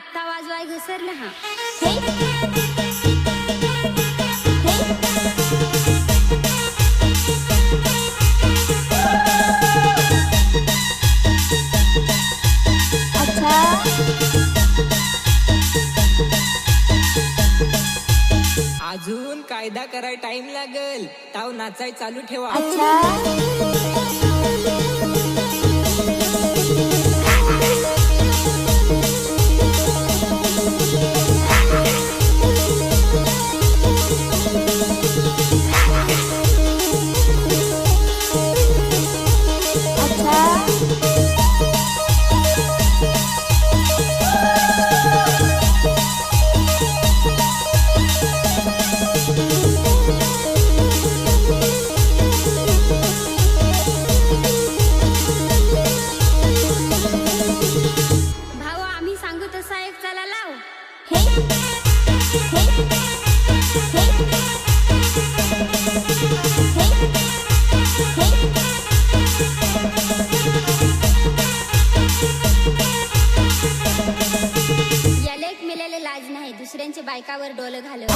आत्ता वाजवाय घसरलं हा. अजून कायदा कराय टाइम लागल, ताव नाचाय चालू ठेवा. भाऊ आम्ही सांगू तसा एक चला लाव. याला एक मिळाले लाज नाही, दुसऱ्यांच्या बायकावर डोलं घालव.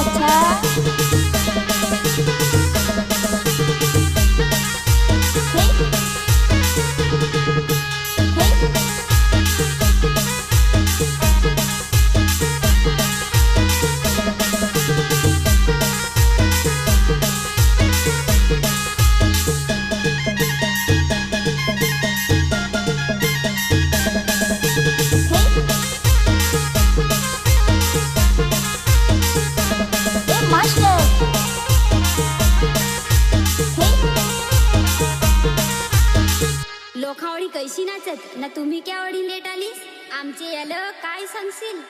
लोकावडी कैशी नाचत ना, तुम्ही केवढी लेट आलीस, आमचे याला काय सांगशील.